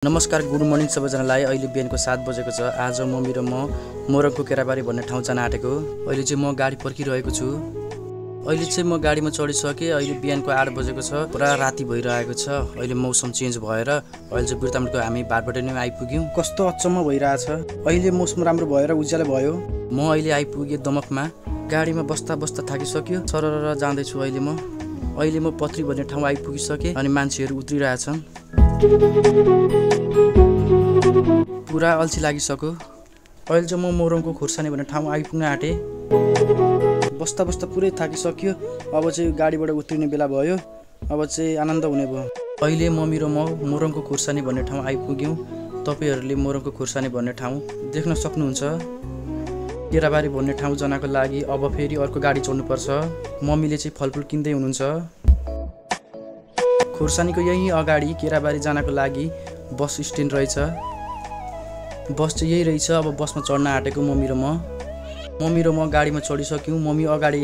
नमस्कार, good morning सबैजनालाई। अहिले बिहानको 7 बजेको छ। आज मम्मी र म मोरङको केराबारी भन्ने ठाउँ जान आँटेको। अहिले चाहिँ म गाडी पर्खिरहेको छु। अहिले चाहिँ म गाडीमा चढिसकेँ। अहिले बिहानको 8 बजेको छ। पुरा राति भइरहेको छ। अहिले मौसम चेन्ज भएर अहिले चाहिँ बिर्तामको हामी बाटबाट नै आइपुग्यौँ। कस्तो अचम्म भइरहेछ। अहिले मौसम राम्रो भएर उज्यालो भयो। म अहिले आइपुगेँ दमकमा। गाडीमा बस्दा बस्दा थाकिसक्यो। सरर जाँदैछु अहिले म। अहिले म पत्री भन्ने ठाउँ आइपुगिसकेँ अनि मान्छेहरू उत्रिरहेछन्। पुरा अल्छी लागिसक्यो। अहिले चाहिँ म मोरङको खुर्सानी भन्ने ठाउँ आइपुग्न आँटेँ। बस्दा बस्दा पुरै थाकिसक्यो। अब चाहिँ गाडीबाट उत्रिने बेला भयो। अब चाहिँ आनन्द हुने भयो। अहिले मम्मी र म मोरङको खुर्सानी भन्ने ठाउँ आइपुग्यौँ। तपाईहरूले मोरङको खुर्सानी भन्ने ठाउँ देख्न सक्नुहुन्छ। केराबारी भन्ने ठाउँ जानको लागि अब फेरि अर्को गाडी चढ्नुपर्छ। मम्मीले चाहिँ फलफुल किन्दै हुनुहुन्छ। खुर्सानीको यही अगाडि केराबारी जानको लागि बस स्ट्यान्ड रहेछ। बस चाहिँ यही रहेछ। अब बसमा चढ्न आँटेको मम्मी र म गाडीमा चढिसक्यौँ। मम्मी अगाडि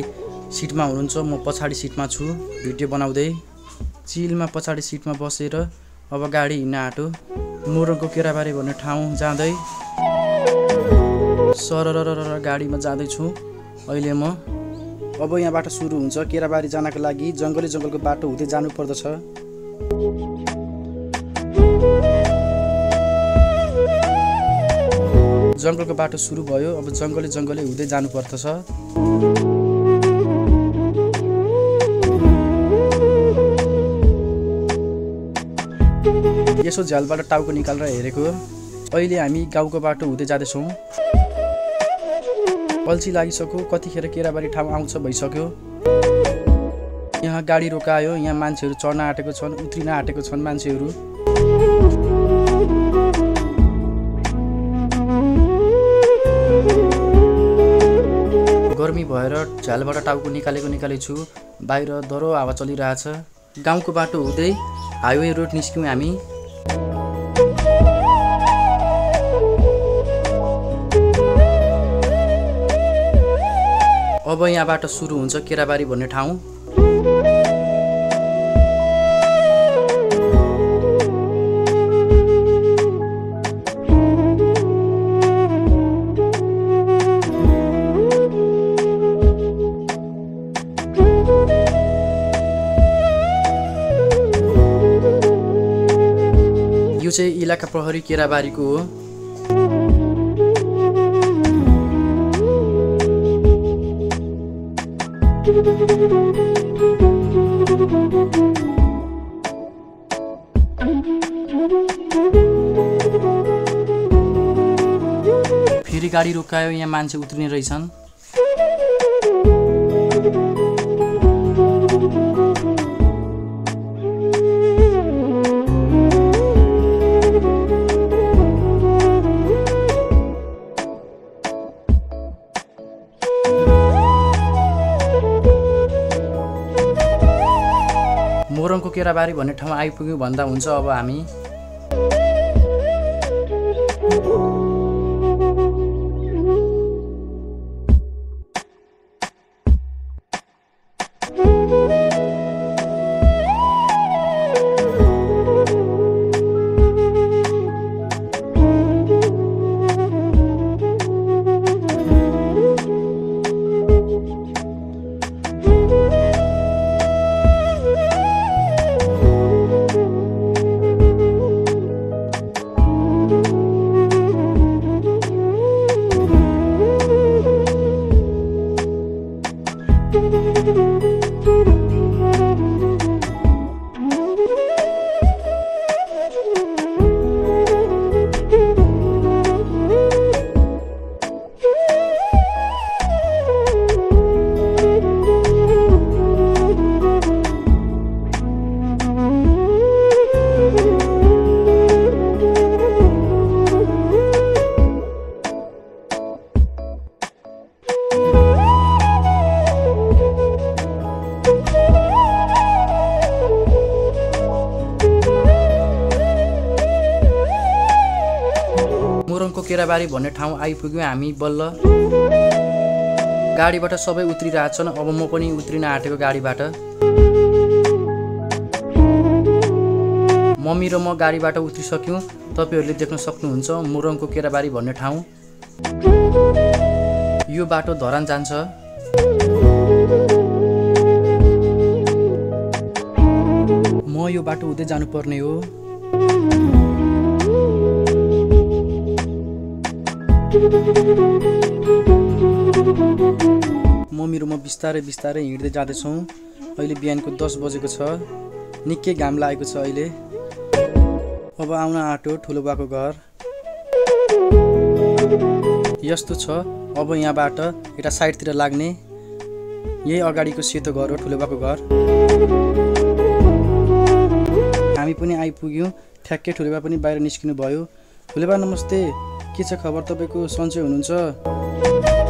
सिटमा हुनुहुन्छ, म पछाडि सिटमा छु भिडियो बनाउँदै। चिलमा पछाडि सिटमा बसेर अब गाडी हिँड्न आँटो। मोरङको केराबारी भन्ने ठाउँ जाँदै सरर गाडीमा जाँदैछु अहिले म। अब यहाँबाट सुरु हुन्छ केराबारी जानको लागि। जङ्गलको बाटो हुँदै जानु पर्दछ। जङ्गलको बाटो सुरु भयो। अब जङ्गलै हुँदै जानु पर्दछ। यसो झ्यालबाट टाउको निकालेर हेरेको। अहिले हामी गाउँको बाटो हुँदै जाँदैछौँ। अल्छी लागिसक्यो। कतिखेर केराबारी ठाउँ आउँछ भइसक्यो। यहाँ गाडी रोकायो। यहाँ मान्छेहरू चढ्न आँटेको छन्, उत्रिन आँटेको छन् मान्छेहरू। गर्मी भएर झ्यालबाट टाउको निकालेको छु। बाहिर दरो हावा चलिरहेछ। गाउँको बाटो हुँदै हाइवे रोड निस्क्यौँ हामी। अब यहाँबाट सुरु हुन्छ केराबारी भन्ने ठाउँ। यो चाहिँ इलाका प्रहरी केराबारीको हो। फेरि गाडी रोकायो। यहाँ मान्छे उत्रिने रहेछन्। मोरङको केराबारी भन्ने ठाउँ आइपुग्यौँ भन्दा हुन्छ अब हामी। मोरङको केराबारी भन्ने ठाउँ आइपुग्यौँ हामी बल्ल। गाडीबाट सबै उत्रिरहेछन्। अब म पनि उत्रिन आँटेको गाडीबाट। मम्मी र म गाडीबाट उत्रिसक्यौँ। तपाईहरुले देख्न सक्नुहुन्छ मोरङको केराबारी भन्ने ठाउँ। यो बाटो धरान जान्छ। म यो बाटो हुँदै जानुपर्ने हो। म बिस्तारै बिस्तारै हिँड्दै जाँदैछौँ। अहिले बिहानको 10 बजेको छ। निकै घाम लागेको छ अहिले। अब आउन आँट्यो ठुलो बाको घर। यस्तो छ। अब यहाँबाट एउटा साइडतिर लाग्ने। यही अगाडिको सेतो घर हो ठुलो बाको घर। हामी पनि आइपुग्यौँ। ठ्याक्कै ठुलेबा पनि बाहिर निस्किनु भयो। ठुलेबा नमस्ते, के छ खबर? तपाईको सन्चै हुनुहुन्छ?